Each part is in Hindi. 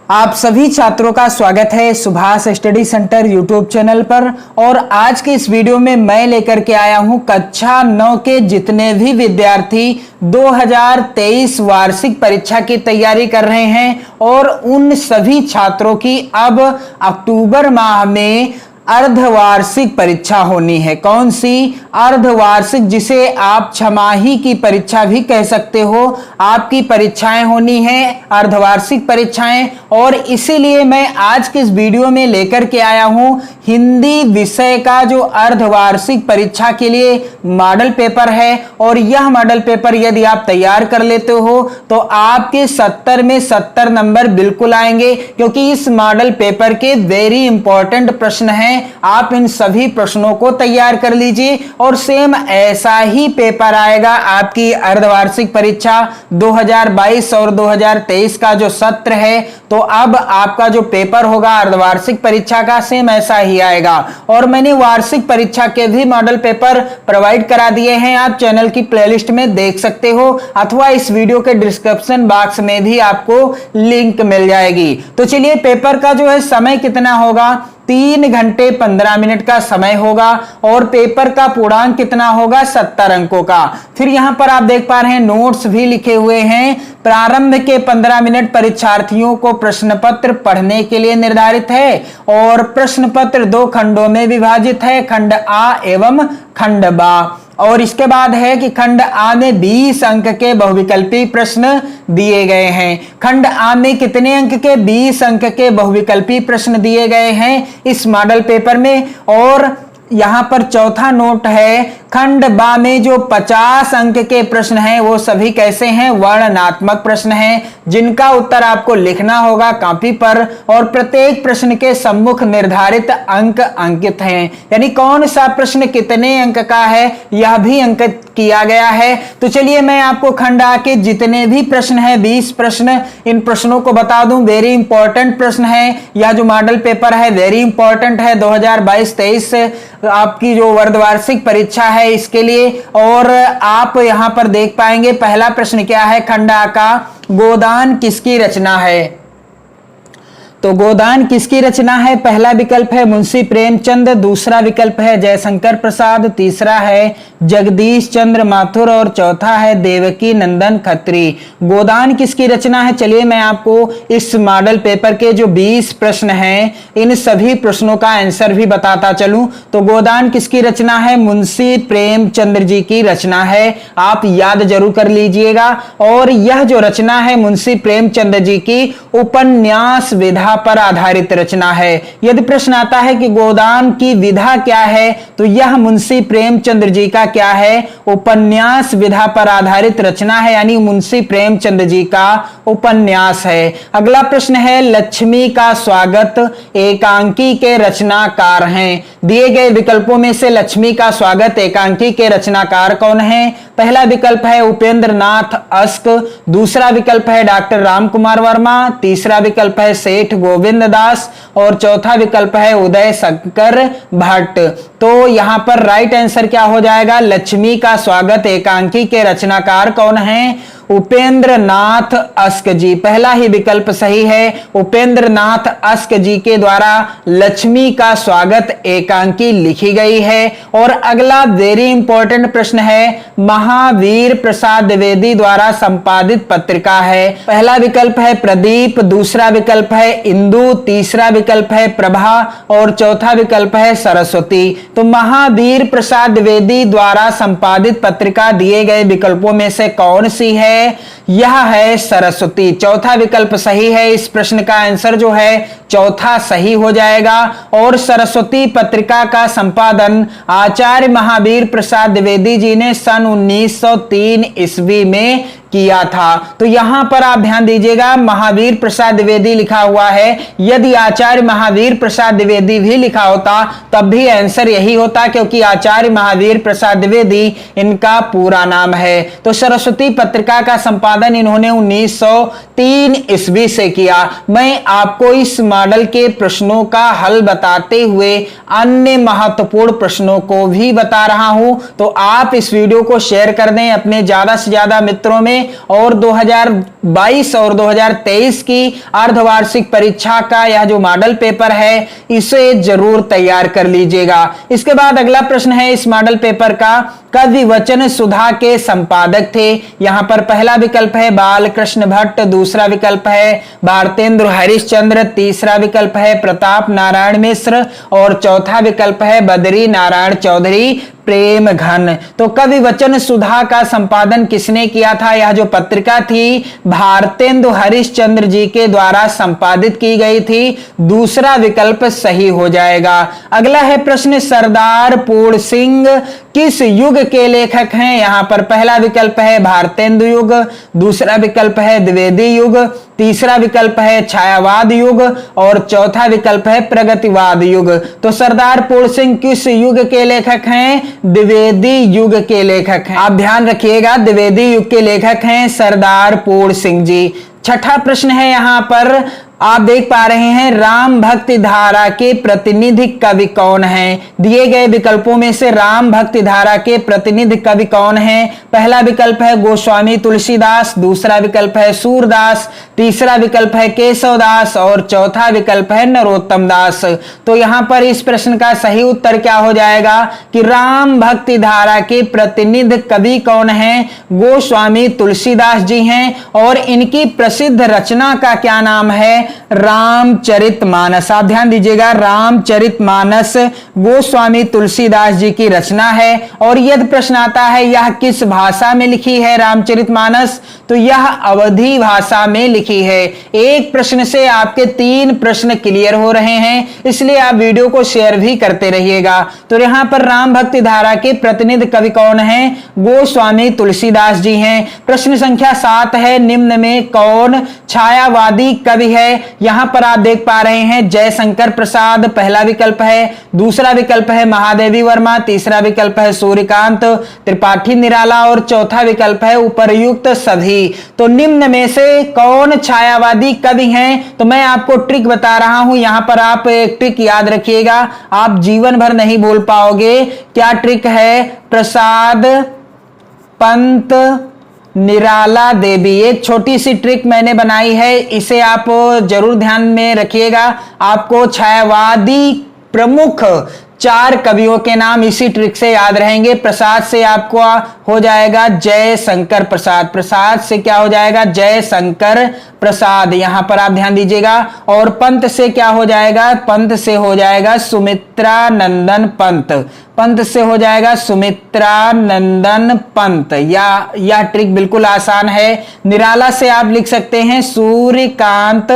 आप सभी छात्रों का स्वागत है Subhash study centre YouTube channel पर। और आज के इस वीडियो में मैं लेकर के आया हूं कक्षा 9 के जितने भी विद्यार्थी 2023 वार्षिक परीक्षा की तैयारी कर रहे हैं और उन सभी छात्रों की अब अक्टूबर माह में अर्धवार्षिक परीक्षा होनी है। कौन सी? अर्धवार्षिक, जिसे आप छमाही की परीक्षा भी कह सकते हो। आपकी परीक्षाएं होनी है अर्धवार्षिक परीक्षाएं, और इसीलिए मैं आज के इस वीडियो में लेकर के आया हूं हिंदी विषय का जो अर्धवार्षिक परीक्षा के लिए मॉडल पेपर है। और यह मॉडल पेपर यदि आप तैयार कर लेते हो तो आपके 70 में 70 नंबर बिल्कुल आएंगे, क्योंकि इस मॉडल पेपर के वेरी इंपॉर्टेंट प्रश्न हैं। आप इन सभी प्रश्नों को तैयार कर लीजिए और सेम ऐसा ही पेपर आएगा आपकी अर्धवार्षिक परीक्षा 2022 और 2023 का जो सत्र है। तो अब आपका जो पेपर होगा अर्धवार्षिक परीक्षा का सेम ऐसा ही आएगा। और मैंने वार्षिक परीक्षा के भी मॉडल पेपर प्रोवाइड करा दिए हैं, आप चैनल की प्लेलिस्ट में देख सकते हो, अथवा इस वीडियो के डिस्क्रिप्शन बॉक्स में भी आपको लिंक मिल जाएगी। तो चलिए, पेपर का जो है समय कितना होगा? 3 घंटे 15 मिनट का समय होगा और पेपर का पूर्णांक कितना होगा? 70 अंकों का। फिर यहां पर आप देख पा रहे हैं नोट्स भी लिखे हुए हैं। प्रारंभ के 15 मिनट परीक्षार्थियों को प्रश्न पत्र पढ़ने के लिए निर्धारित है और प्रश्न पत्र 2 खंडों में विभाजित है, खंड आ एवं खंड बा। और इसके बाद है कि खंड आ में 20 अंक के बहुविकल्पी प्रश्न दिए गए हैं। खंड आ में कितने अंक के? 20 अंक के बहुविकल्पी प्रश्न दिए गए हैं इस मॉडल पेपर में। और यहां पर चौथा नोट है, खंड बा में जो 50 अंक के प्रश्न हैं वो सभी कैसे हैं? वर्णनात्मक प्रश्न हैं, जिनका उत्तर आपको लिखना होगा कॉपी पर और प्रत्येक प्रश्न के सम्मुख निर्धारित अंक अंकित हैं। यानी कौन सा प्रश्न कितने अंक का है यह भी अंकित किया गया है। तो चलिए, मैं आपको खंड आ के जितने भी प्रश्न हैं 20 प्रश्न, इन प्रश्नों को बता दूं। वेरी इंपॉर्टेंट प्रश्न है। यह जो मॉडल पेपर है वेरी इंपॉर्टेंट है 2022-23 आपकी जो अर्धवार्षिक परीक्षा है इसके लिए। और आप यहां पर देख पाएंगे पहला प्रश्न क्या है खंड आ का, गोदान किसकी रचना है? तो गोदान किसकी रचना है? पहला विकल्प है मुंशी प्रेमचंद, दूसरा विकल्प है जयशंकर प्रसाद, तीसरा है जगदीश चंद्र माथुर और चौथा है देवकी नंदन खत्री। गोदान किसकी रचना है? चलिए, मैं आपको इस मॉडल पेपर के जो 20 प्रश्न हैं इन सभी प्रश्नों का आंसर भी बताता चलूं। तो गोदान किसकी रचना है? मुंशी प्रेमचंद्र जी की रचना है, आप याद जरूर कर लीजिएगा। और यह जो रचना है मुंशी प्रेमचंद्र जी की उपन्यास विधा पर आधारित रचना है। यदि प्रश्न आता है कि गोदान की विधा क्या है, तो यह मुंशी प्रेमचंद्र जी का क्या है? उपन्यास विधा पर आधारित रचना है, यानी मुंशी प्रेमचंद्र जी का उपन्यास है। अगला प्रश्न है, लक्ष्मी का स्वागत एकांकी के रचनाकार हैं। दिए गए विकल्पों में से लक्ष्मी का स्वागत एकांकी के रचनाकार कौन है? पहला विकल्प है उपेंद्र नाथ अस्क, दूसरा विकल्प है डॉक्टर राम कुमार वर्मा, तीसरा विकल्प है सेठ गोविंद दास और चौथा विकल्प है उदय शंकर भट्ट। तो यहां पर राइट आंसर क्या हो जाएगा? लक्ष्मी का स्वागत एकांकी के रचनाकार कौन है? उपेंद्र नाथ अस्क जी। पहला ही विकल्प सही है, उपेंद्र नाथ अस्क जी के द्वारा लक्ष्मी का स्वागत एकांकी लिखी गई है। और अगला वेरी इंपॉर्टेंट प्रश्न है, महावीर प्रसाद द्विवेदी द्वारा संपादित पत्रिका है। पहला विकल्प है प्रदीप, दूसरा विकल्प है इंदु, तीसरा विकल्प है प्रभा और चौथा विकल्प है सरस्वती। तो महावीर प्रसाद द्विवेदी द्वारा संपादित पत्रिका दिए गए विकल्पों में से कौन सी है? यह है सरस्वती। चौथा विकल्प सही है। इस प्रश्न का आंसर जो है चौथा सही हो जाएगा। और सरस्वती पत्रिका का संपादन आचार्य महावीर प्रसाद द्विवेदी जी ने सन 1903 ईस्वी में किया था। तो यहां पर आप ध्यान दीजिएगा, महावीर प्रसाद द्विवेदी लिखा हुआ है। यदि आचार्य महावीर प्रसाद द्विवेदी भी लिखा होता तब भी आंसर यही होता, क्योंकि आचार्य महावीर प्रसाद द्विवेदी इनका पूरा नाम है। तो सरस्वती पत्रिका का संपादन इन्होंने 1903 ईस्वी से किया। मैं आपको इस मॉडल के प्रश्नों का हल बताते हुए अन्य महत्वपूर्ण प्रश्नों को भी बता रहा हूं। तो आप इस वीडियो को शेयर कर दें अपने ज्यादा से ज्यादा मित्रों में, में और 2022 और 2023 की अर्धवार्षिक परीक्षा का यह जो मॉडल पेपर है इसे जरूर तैयार कर लीजिएगा। इसके बाद अगला प्रश्न है इस मॉडल पेपर का, कवि वचन सुधा के संपादक थे। यहां पर पहला विकल्प है बालकृष्ण भट्ट, दूसरा विकल्प है भारतेंद्र हरिश्चंद्र, तीसरा विकल्प है प्रताप नारायण मिश्र और चौथा विकल्प है बद्री नारायण चौधरी प्रेम घन। तो कवि वचन सुधा का संपादन किसने किया था? यह जो पत्रिका थी भारतेंदु हरिश्चंद्र जी के द्वारा संपादित की गई थी। दूसरा विकल्प सही हो जाएगा। अगला है प्रश्न, सरदार पूर्ण सिंह किस युग के लेखक हैं? यहां पर पहला विकल्प है भारतेंदु युग, दूसरा विकल्प है द्विवेदी युग, तीसरा विकल्प है छायावाद युग और चौथा विकल्प है प्रगतिवाद युग। तो सरदार पूर्ण सिंह किस युग के लेखक हैं? द्विवेदी युग के लेखक हैं। आप ध्यान रखिएगा, द्विवेदी युग के लेखक हैं सरदार पूर्ण सिंह जी। छठा प्रश्न है यहां पर आप देख पा रहे हैं, राम भक्ति धारा के प्रतिनिधि कवि कौन हैं? दिए गए विकल्पों में से राम भक्ति धारा के प्रतिनिधि कवि कौन हैं? पहला विकल्प है गोस्वामी तुलसीदास, दूसरा विकल्प है सूरदास, तीसरा विकल्प है केशवदास और चौथा विकल्प है नरोत्तम दास। तो यहां पर इस प्रश्न का सही उत्तर क्या हो जाएगा कि राम भक्ति धारा के प्रतिनिधि कवि कौन हैं? गोस्वामी तुलसीदास जी हैं और इनकी प्रसिद्ध रचना का क्या नाम है? रामचरितमानस। आप ध्यान दीजिएगा, रामचरितमानस गोस्वामी तुलसीदास जी की रचना है। और यदि प्रश्न आता है यह किस भाषा में लिखी है रामचरितमानस, तो यह अवधी भाषा में लिखी है। एक प्रश्न से आपके 3 प्रश्न क्लियर हो रहे हैं, इसलिए आप वीडियो को शेयर भी करते रहिएगा। तो यहां पर राम भक्ति धारा के प्रतिनिधि कवि कौन हैं? गोस्वामी तुलसीदास जी हैं। प्रश्न संख्या 7 है, निम्न में कौन छायावादी कवि है? यहां पर आप देख पा रहे हैं जयशंकर प्रसाद पहला विकल्प है, दूसरा विकल्प है महादेवी वर्मा, तीसरा विकल्प है सूर्यकांत त्रिपाठी निराला और चौथा विकल्प है उपर्युक्त सभी। तो निम्न में से कौन छायावादी कवि हैं? तो मैं आपको ट्रिक बता रहा हूं, यहां पर आप एक ट्रिक याद रखिएगा, आप जीवन भर नहीं बोल पाओगे। क्या ट्रिक है? प्रसाद, पंत, निराला देवी। एक छोटी सी ट्रिक मैंने बनाई है, इसे आप जरूर ध्यान में रखिएगा। आपको छायावादी प्रमुख 4 कवियों के नाम इसी ट्रिक से याद रहेंगे। प्रसाद से आपको हो जाएगा जयशंकर प्रसाद, प्रसाद से क्या हो जाएगा? जयशंकर प्रसाद, यहां पर आप ध्यान दीजिएगा। और पंत से क्या हो जाएगा? पंत से हो जाएगा सुमित्रा नंदन पंत, पंत से हो जाएगा सुमित्रा नंदन पंत। यह ट्रिक बिल्कुल आसान है। निराला से आप लिख सकते हैं सूर्यकांत,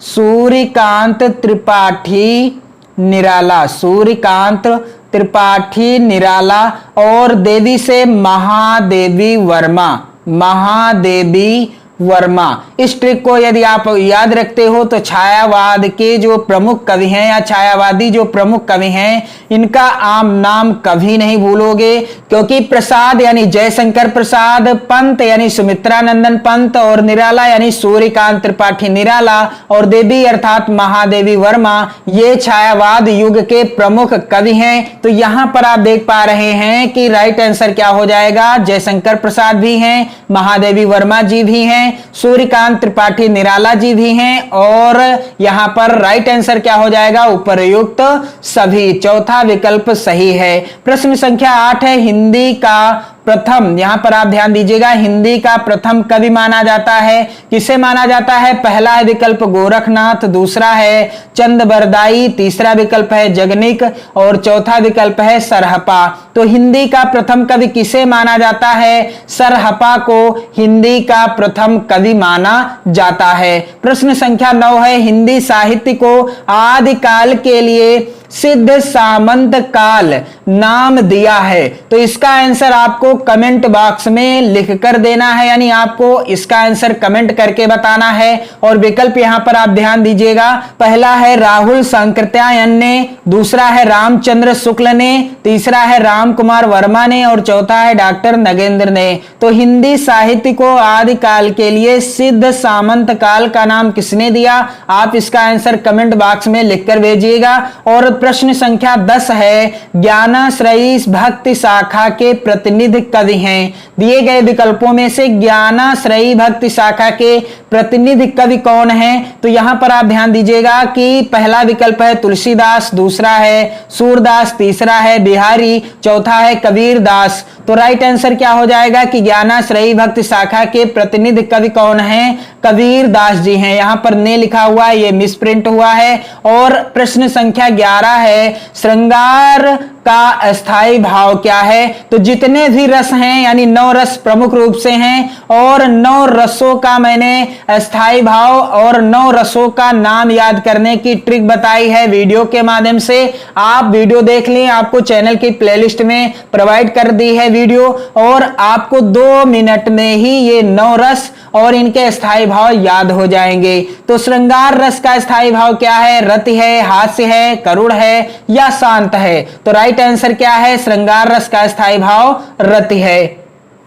सूर्यकांत त्रिपाठी निराला, सूर्यकांत त्रिपाठी निराला। और देवी से महादेवी वर्मा, महादेवी वर्मा। इस ट्रिक को यदि आप याद रखते हो तो छायावाद के जो प्रमुख कवि हैं या छायावादी जो प्रमुख कवि हैं इनका आम नाम कभी नहीं भूलोगे, क्योंकि प्रसाद यानी जयशंकर प्रसाद, पंत यानी सुमित्रा नंदन पंत और निराला यानी सूर्यकांत त्रिपाठी निराला और देवी अर्थात महादेवी वर्मा, ये छायावाद युग के प्रमुख कवि हैं। तो यहां पर आप देख पा रहे हैं कि राइट आंसर क्या हो जाएगा? जयशंकर प्रसाद भी हैं, महादेवी वर्मा जी भी हैं, सूर्यकांत त्रिपाठी निराला जी भी हैं और यहां पर राइट आंसर क्या हो जाएगा? उपर्युक्त सभी। चौथा विकल्प सही है। प्रश्न संख्या 8 है, हिंदी का प्रथम, यहां पर आप ध्यान दीजिएगा, हिंदी का प्रथम कवि माना जाता है, किसे माना जाता है? पहला है विकल्प गोरखनाथ, दूसरा है चंद बरदाई, तीसरा विकल्प है जगनिक और चौथा विकल्प है सरहपा। तो हिंदी का प्रथम कवि किसे माना जाता है? सरहपा को हिंदी का प्रथम कवि माना जाता है। प्रश्न संख्या 9 है, हिंदी साहित्य को आदिकाल के लिए सिद्ध सामंत काल नाम दिया है। तो इसका आंसर आपको कमेंट बॉक्स में लिखकर देना है, यानी आपको इसका आंसर कमेंट करके बताना है। और विकल्प यहां पर आप ध्यान दीजिएगा, पहला है राहुल सांकृत्यायन ने, दूसरा है रामचंद्र शुक्ल ने, तीसरा है राम कुमार वर्मा ने और चौथा है डॉक्टर नगेंद्र ने। तो हिंदी साहित्य को आदिकाल के लिए सिद्ध सामंत काल का नाम किसने दिया? आप इसका आंसर कमेंट बॉक्स में लिखकर भेजिएगा। और प्रश्न संख्या 10 है, ज्ञानाश्रयी भक्ति शाखा के प्रतिनिधि कवि हैं। दिए गए विकल्पों में से ज्ञानाश्रयी भक्ति शाखा के प्रतिनिधि कवि कौन हैं? तो यहां पर आप ध्यान दीजिएगा कि पहला विकल्प है तुलसीदास, दूसरा है सूरदास, तीसरा है बिहारी, चौथा है कबीर दास। तो राइट आंसर क्या हो जाएगा कि ज्ञानाश्रयी भक्ति शाखा के प्रतिनिधि कवि कौन हैं? कबीर दास जी हैं। यहां पर ने लिखा हुआ है, ये मिसप्रिंट हुआ है। और प्रश्न संख्या 11 है, श्रृंगार का अस्थाई भाव क्या है? तो जितने भी रस हैं यानी 9 रस प्रमुख रूप से हैं और 9 रसों का मैंने अस्थाई भाव और 9 रसों का नाम याद करने की ट्रिक बताई है वीडियो के माध्यम से। आप वीडियो देख लें, आपको चैनल की प्लेलिस्ट में प्रोवाइड कर दी है वीडियो, और आपको 2 मिनट में ही ये 9 रस और इनके अस्थाई भाव याद हो जाएंगे। तो श्रृंगार रस का अस्थाई भाव क्या है? रति है, हास्य है, करुण है या शांत है? तो राइट आंसर क्या है? श्रृंगार रस का स्थायी भाव रति है।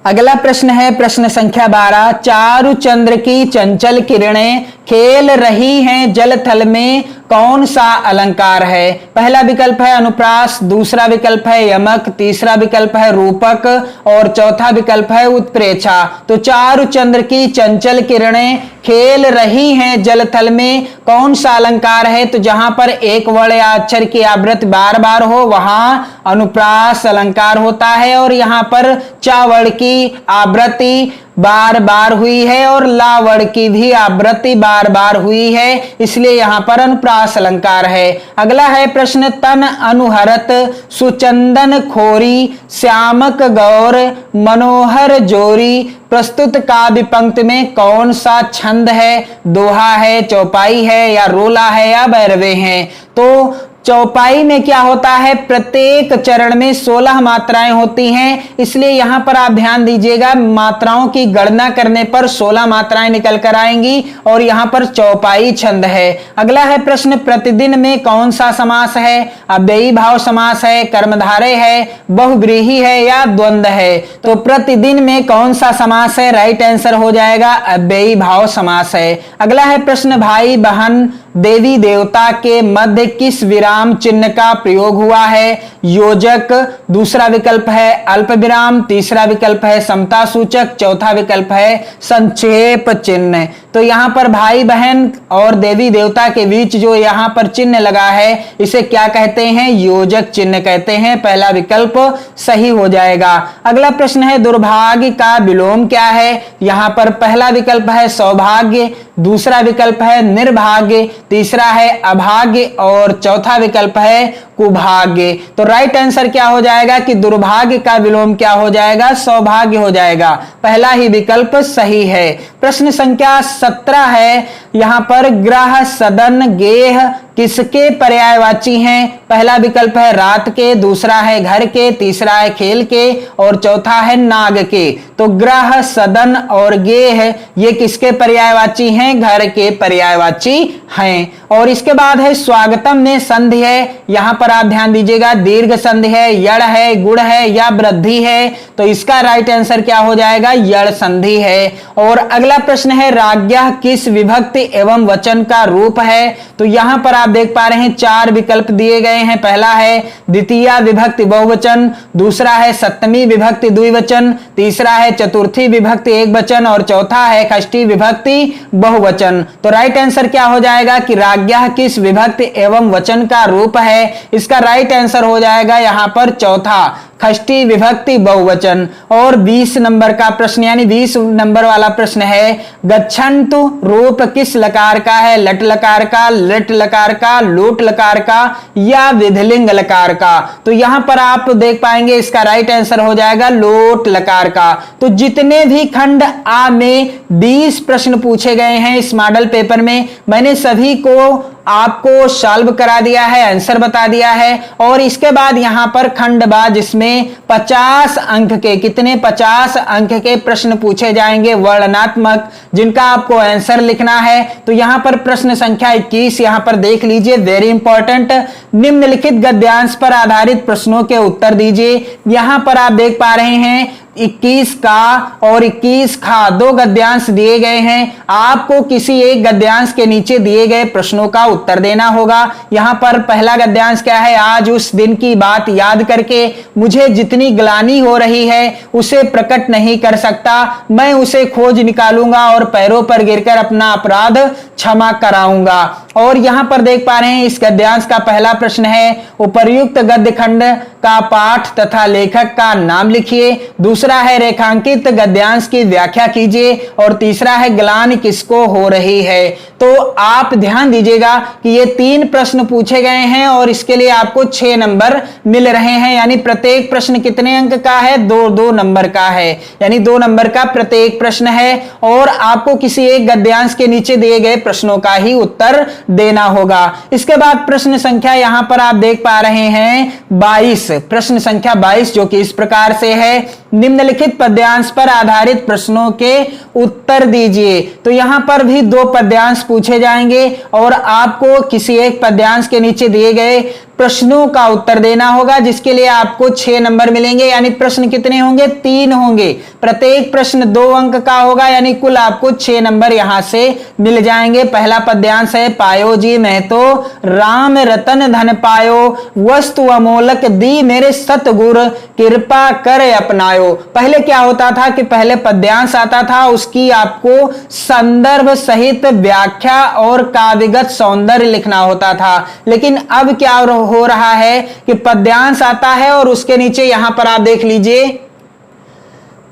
अगला प्रश्न है प्रश्न संख्या 12, चारु चंद्र की चंचल किरणें खेल रही हैं जल थल में, कौन सा अलंकार है? पहला विकल्प है अनुप्रास, दूसरा विकल्प है यमक, तीसरा विकल्प है रूपक और चौथा विकल्प है उत्प्रेक्षा। तो चारु चंद्र की चंचल किरणें खेल रही हैं जल थल में, कौन सा अलंकार है? तो जहां पर एक वर्ण या अक्षर की आवृत्ति बार बार हो वहां अनुप्रास अलंकार होता है, और यहां पर चा वर्ण की आवृत्ति बार बार हुई है और ला वर्ण की भी आवृत्ति बार बार हुई है, इसलिए यहां पर अनुप्रास अलंकार है। अगला है प्रश्न, तन अनुहरत सुचंदन खोरी श्यामक गौर मनोहर जोरी, प्रस्तुत काव्य पंक्ति में कौन सा छंद है? दोहा है, चौपाई है या रोला है या भैरवे हैं? तो चौपाई में क्या होता है, प्रत्येक चरण में 16 मात्राएं होती हैं, इसलिए यहां पर आप ध्यान दीजिएगा, मात्राओं की गणना करने पर 16 मात्राएं निकल कर आएंगी और यहां पर चौपाई छंद है। अगला है प्रश्न, प्रतिदिन में कौन सा समास है? अव्ययी भाव समास है, कर्मधारय है, बहुव्रीहि है या द्वंद्व है? तो प्रतिदिन में कौन सा समास है? राइट आंसर हो जाएगा अव्ययी भाव समास है। अगला है प्रश्न, भाई बहन देवी देवता के मध्य किस विराम चिन्ह का प्रयोग हुआ है? योजक, दूसरा विकल्प है अल्प विराम, तीसरा विकल्प है समता सूचक, चौथा विकल्प है संक्षेप चिन्ह। तो यहां पर भाई बहन और देवी देवता के बीच जो यहां पर चिन्ह लगा है इसे क्या कहते हैं? योजक चिन्ह कहते हैं। पहला विकल्प सही हो जाएगा। अगला प्रश्न है, दुर्भाग्य का विलोम क्या है? यहां पर पहला विकल्प है सौभाग्य, दूसरा विकल्प है निर्भाग्य, तीसरा है अभाग्य और चौथा विकल्प है कुभाग्य। तो राइट आंसर क्या हो जाएगा कि दुर्भाग्य का विलोम क्या हो जाएगा? सौभाग्य हो जाएगा। पहला ही विकल्प सही है। प्रश्न संख्या 17 है, यहां पर ग्रह, सदन, गेह किसके पर्यायवाची हैं? पहला विकल्प है रात के, दूसरा है घर के, तीसरा है खेल के और चौथा है नाग के। तो ग्रह, सदन और गेह ये किसके पर्यायवाची हैं? घर के पर्यायवाची हैं। और इसके बाद है स्वागतम में संधि है, यहां पर आप ध्यान दीजिएगा, दीर्घ संधि है, यड़ है, गुण है या वृद्धि है? तो इसका राइट आंसर क्या हो जाएगा? यड़ संधि है। और अगला प्रश्न है, राज्ञः किस विभक्ति एवं वचन का रूप है? तो यहां पर आप देख पा रहे हैं 4 विकल्प दिए गए हैं। पहला है द्वितीय विभक्ति बहुवचन, दूसरा है सप्तमी विभक्ति द्विवचन, तीसरा है चतुर्थी विभक्ति एकवचन और चौथा है षष्ठी विभक्ति बहुवचन। तो राइट आंसर क्या हो जाएगा कि राज्ञः किस विभक्ति एवं वचन का रूप है? इसका राइट आंसर हो जाएगा यहां पर चौथा, षष्ठी विभक्ति बहुवचन। और 20 नंबर का प्रश्न यानी 20 नंबर वाला प्रश्न है, गच्छन्तु रूप किस लकार का है? लट लकार का, लट लकार का, लोट लकार का या विधिलिंग लकार का? तो यहां पर आप देख पाएंगे इसका राइट आंसर हो जाएगा लोट लकार का। तो जितने भी खंड आ में 20 प्रश्न पूछे गए हैं इस मॉडल पेपर में, मैंने सभी को आपको सॉल्व करा दिया है, आंसर बता दिया है। और इसके बाद यहां पर खंड बा जिसमें 50 अंक के, कितने 50 अंक के प्रश्न पूछे जाएंगे वर्णनात्मक, जिनका आपको आंसर लिखना है। तो यहां पर प्रश्न संख्या 21 यहां पर देख लीजिए, वेरी इंपॉर्टेंट, निम्नलिखित गद्यांश पर आधारित प्रश्नों के उत्तर दीजिए। यहां पर आप देख पा रहे हैं 21 का और 21 खा दो गद्यांश दिए गए हैं। आपको किसी एक गद्यांश के नीचे दिए गए प्रश्नों का उत्तर देना होगा। यहां पर पहला गद्यांश क्या है, आज उस दिन की बात याद करके मुझे जितनी ग्लानि हो रही है उसे प्रकट नहीं कर सकता, मैं उसे खोज निकालूंगा और पैरों पर गिरकर अपना अपराध क्षमा कराऊंगा। और यहां पर देख पा रहे हैं इस गद्यांश का पहला प्रश्न है, उपर्युक्त गद्य खंड का पाठ तथा लेखक का नाम लिखिए। दूसरा है रेखांकित गद्यांश की व्याख्या कीजिए और तीसरा है ग्लानि किसको हो रही है। तो आप ध्यान दीजिएगा कि ये 3 प्रश्न पूछे गए हैं और इसके लिए आपको 6 नंबर मिल रहे हैं, यानी प्रत्येक प्रश्न कितने अंक का है, 2-2 नंबर का है, यानी 2 नंबर का प्रत्येक प्रश्न है और आपको किसी एक गद्यांश के नीचे दिए गए प्रश्नों का ही उत्तर देना होगा। इसके बाद प्रश्न संख्या यहां पर आप देख पा रहे हैं 22, प्रश्न संख्या 22 जो कि इस प्रकार से है, निम्नलिखित पद्यांश पर आधारित प्रश्नों के उत्तर दीजिए। तो यहां पर भी 2 पद्यांश पूछे जाएंगे और आपको किसी एक पद्यांश के नीचे दिए गए प्रश्नों का उत्तर देना होगा, जिसके लिए आपको 6 नंबर मिलेंगे, यानी प्रश्न कितने होंगे, 3 होंगे। प्रत्येक प्रश्न 2 अंक का होगा, यानी कुल आपको 6 नंबर यहां से मिल जाएंगे। पहला पद्यांश है, पायो जी मैं तो राम रतन धन पायो, वस्तु अमोलक दी मेरे सतगुर, कृपा कर अपनायो। पहले क्या होता था कि पहले पद्यांश आता था, उसकी आपको संदर्भ सहित व्याख्या और काव्यगत सौंदर्य लिखना होता था, लेकिन अब क्या हो रहा है कि पद्यांश आता है और उसके नीचे यहां पर आप देख लीजिए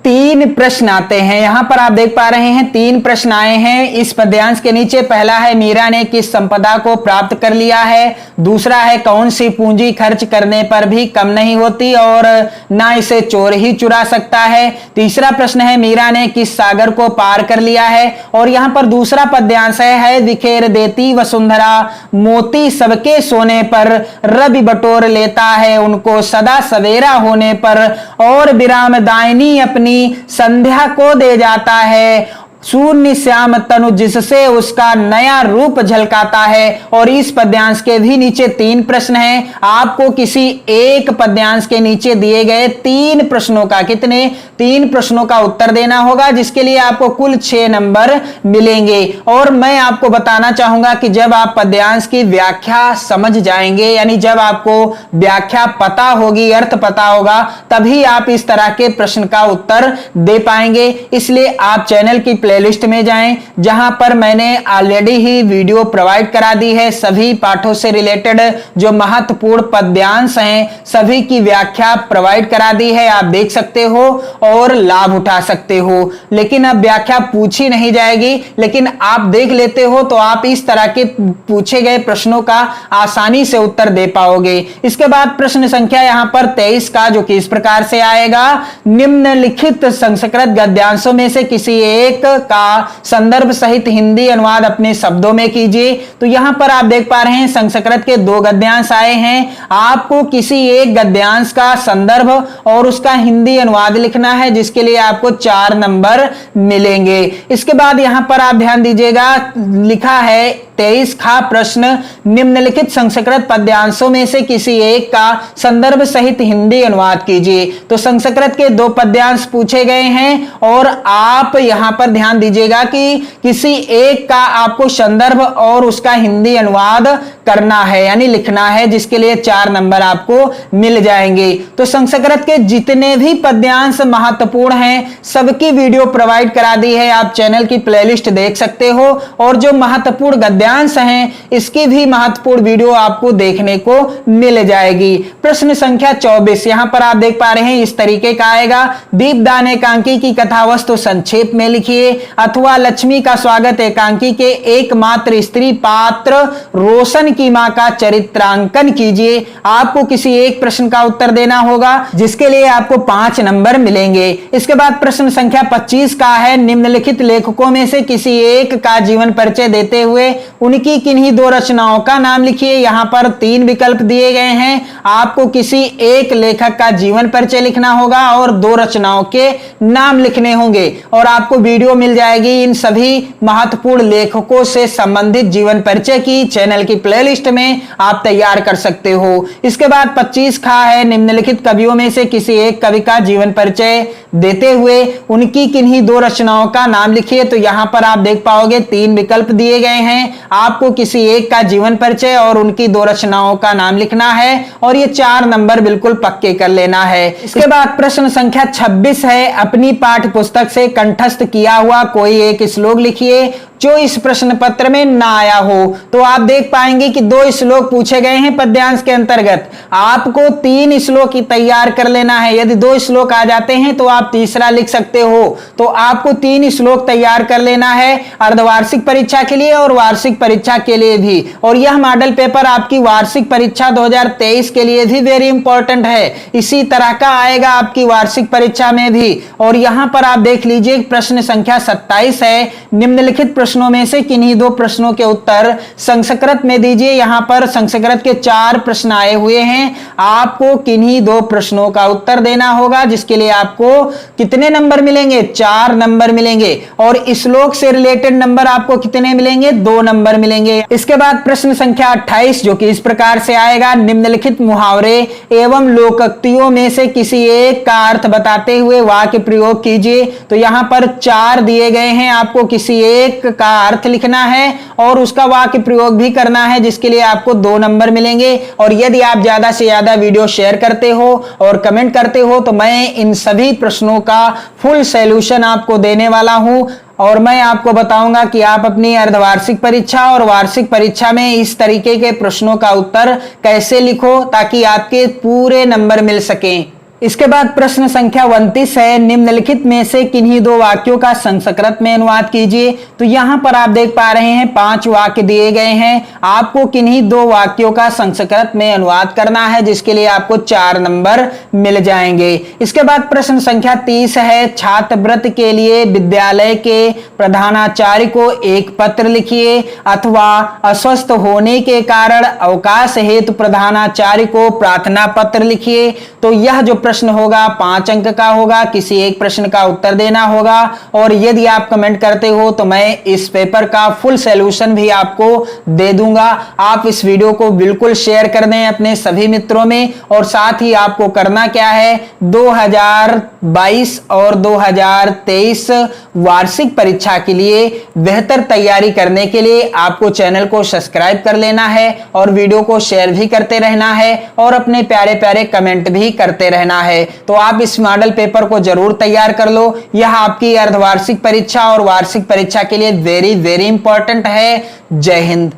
3 प्रश्न आते हैं। यहां पर आप देख पा रहे हैं 3 प्रश्न आए हैं इस पद्यांश के नीचे। पहला है, मीरा ने किस संपदा को प्राप्त कर लिया है। दूसरा है, कौन सी पूंजी खर्च करने पर भी कम नहीं होती और ना इसे चोर ही चुरा सकता है। तीसरा प्रश्न है, मीरा ने किस सागर को पार कर लिया है। और यहां पर दूसरा पद्यांश है, बिखेर देती वसुंधरा मोती सबके सोने पर, रवि बटोर लेता है उनको सदा सवेरा होने पर, और विराम दायनी अपनी संध्या को दे जाता है, शून्य श्याम तनु जिससे उसका नया रूप झलकाता है। और इस पद्यांश के भी नीचे 3 प्रश्न हैं। आपको किसी एक पद्यांश के नीचे दिए गए 3 प्रश्नों का, कितने, 3 प्रश्नों का उत्तर देना होगा, जिसके लिए आपको कुल 6 नंबर मिलेंगे। और मैं आपको बताना चाहूंगा कि जब आप पद्यांश की व्याख्या समझ जाएंगे, यानी जब आपको व्याख्या पता होगी, अर्थ पता होगा, तभी आप इस तरह के प्रश्न का उत्तर दे पाएंगे। इसलिए आप चैनल की प्लेलिस्ट में जाएं, जहां पर मैंने ऑलरेडी ही वीडियो प्रोवाइड करा दी है। सभी पाठों से रिलेटेड जो महत्वपूर्ण पद्यांश हैं, सभी की व्याख्या प्रोवाइड करा दी है, आप देख सकते हो और लाभ उठा सकते हो। लेकिन अब व्याख्या पूछी नहीं जाएगी, लेकिन आप देख लेते हो तो आप इस तरह के पूछे गए प्रश्नों का आसानी से उत्तर दे पाओगे। इसके बाद प्रश्न संख्या यहां पर 23 का, जो कि इस प्रकार से आएगा, निम्नलिखित संस्कृत गद्यांशों में से किसी एक का संदर्भ सहित हिंदी अनुवाद अपने शब्दों में कीजिए। तो यहां पर आप देख पा रहे हैं संस्कृत के 2 गद्यांश आए हैं। आपको किसी एक गद्यांश का संदर्भ और उसका हिंदी अनुवाद लिखना है, जिसके लिए आपको 4 नंबर मिलेंगे। इसके बाद यहां पर आप ध्यान दीजिएगा, लिखा है 23 खा प्रश्न, निम्नलिखित संस्कृत पद्यांशों में से किसी एक का संदर्भ सहित हिंदी अनुवाद कीजिए। तो संस्कृत के 2 पद्यांश पूछे गए हैं और आप यहां पर ध्यान दीजिएगा कि किसी एक का आपको संदर्भ और उसका हिंदी अनुवाद करना है, यानी लिखना है, जिसके लिए 4 नंबर आपको मिल जाएंगे। तो संस्कृत के जितने भी पद्यांश महत्वपूर्ण हैं, सबकी वीडियो प्रोवाइड करा दी है, आप चैनल की प्लेलिस्ट देख सकते हो। और जो महत्वपूर्ण गद्यांश हैं, इसकी भी महत्वपूर्ण वीडियो आपको देखने को मिल जाएगी। प्रश्न संख्या 24 यहां पर आप देख पा रहे हैं, इस तरीके का आएगा, दीपदान एकांकी की कथा वस्तु संक्षेप में लिखिए, अथवा लक्ष्मी का स्वागत एकांकी के एकमात्र स्त्री पात्र रोशन की मां का चरित्रांकन कीजिए। आपको किसी एक प्रश्न का उत्तर देना होगा, जिसके लिए आपको 5 नंबर मिलेंगे। इसके बाद प्रश्न संख्या 25 का है, निम्नलिखित लेखकों में से किसी एक का जीवन परिचय देते हुए उनकी किन्हीं दो रचनाओं का नाम लिखिए। यहां पर 3 विकल्प दिए गए हैं। आपको किसी एक लेखक का जीवन परिचय लिखना होगा और 2 रचनाओं के नाम लिखने होंगे और आपको वीडियो मिल जाएगी इन सभी महत्वपूर्ण लेखकों से संबंधित जीवन परिचय की, चैनल की प्लेलिस्ट में आप तैयार कर सकते हो। इसके बाद 25 खा है, निम्नलिखित कवियों में से किसी एक कवि का जीवन परिचय देते हुए उनकी किन्हीं 2 रचनाओं का नाम लिखिए। तो यहां पर आप देख पाओगे 3 विकल्प दिए गए हैं। आपको किसी एक का जीवन परिचय और उनकी 2 रचनाओं का नाम लिखना है और ये 4 नंबर बिल्कुल पक्के कर लेना है। इसके बाद प्रश्न संख्या 26 है, अपनी पाठ्य पुस्तक से कंठस्थ किया हुआ कोई एक श्लोक लिखिए जो इस प्रश्न पत्र में ना आया हो। तो आप देख पाएंगे कि 2 श्लोक पूछे गए हैं पद्यांश के अंतर्गत। आपको 3 श्लोक ही तैयार कर लेना है। यदि 2 श्लोक आ जाते हैं तो आप तीसरा लिख सकते हो। तो आपको 3 श्लोक तैयार कर लेना है अर्धवार्षिक परीक्षा के लिए और वार्षिक परीक्षा के लिए भी। और यह मॉडल पेपर आपकी वार्षिक परीक्षा 2023 के लिए भी वेरी इंपॉर्टेंट है। इसी तरह का आएगा आपकी वार्षिक परीक्षा में भी। और यहां पर आप देख लीजिए प्रश्न संख्या 27 है, निम्नलिखित प्रश्नों में से किन्हीं 2 प्रश्नों के उत्तर संस्कृत में दीजिए। यहां पर संस्कृत के 4 प्रश्न आए हुए हैं। आपको किन्हीं 2 प्रश्नों का उत्तर देना होगा जिसके लिए आपको कितने नंबर मिलेंगे? 4 नंबर मिलेंगे। और श्लोक से रिलेटेड नंबर आपको कितने मिलेंगे? 2 नंबर मिलेंगे। इसके बाद प्रश्न संख्या 28 जो कि इस प्रकार से आएगा, निम्नलिखित मुहावरे एवं लोकोक्तियों में से किसी एक का अर्थ बताते हुए वाक्य प्रयोग कीजिए। तो यहां पर 4 दिए गए हैं। आपको किसी एक का अर्थ लिखना है और उसका वाक्य प्रयोग भी करना है जिसके लिए आपको 2 नंबर मिलेंगे। और यदि आप ज्यादा से ज्यादा वीडियो शेयर करते हो और कमेंट करते हो तो मैं इन सभी प्रश्नों का फुल सॉल्यूशन आपको देने वाला हूं और मैं आपको बताऊंगा कि आप अपनी अर्धवार्षिक परीक्षा और वार्षिक परीक्षा में इस तरीके के प्रश्नों का उत्तर कैसे लिखो ताकि आपके पूरे नंबर मिल सकें। इसके बाद प्रश्न संख्या 29 है, निम्नलिखित में से किन्हीं 2 वाक्यों का संस्कृत में अनुवाद कीजिए। तो यहां पर आप देख पा रहे हैं 5 वाक्य दिए गए हैं। आपको किन्हीं 2 वाक्यों का संस्कृत में अनुवाद करना है जिसके लिए आपको 4 नंबर मिल जाएंगे। इसके बाद प्रश्न संख्या 30 है, छात्रवृत्ति के लिए विद्यालय के प्रधानाचार्य को एक पत्र लिखिए अथवा अस्वस्थ होने के कारण अवकाश हेतु प्रधानाचार्य को प्रार्थना पत्र लिखिए। तो यह जो प्रश्न होगा 5 अंक का होगा। किसी एक प्रश्न का उत्तर देना होगा और यदि आप कमेंट करते हो तो मैं इस पेपर का फुल सॉल्यूशन भी आपको दे दूंगा। आप इस वीडियो को बिल्कुल शेयर कर दें अपने सभी मित्रों में। और साथ ही आपको करना क्या है, 2022 और 2023 वार्षिक परीक्षा के लिए बेहतर तैयारी करने के लिए आपको चैनल को सब्सक्राइब कर लेना है और वीडियो को शेयर भी करते रहना है और अपने प्यारे प्यारे कमेंट भी करते रहना है। तो आप इस मॉडल पेपर को जरूर तैयार कर लो। यह आपकी अर्धवार्षिक परीक्षा और वार्षिक परीक्षा के लिए वेरी इंपॉर्टेंट है। जय हिंद।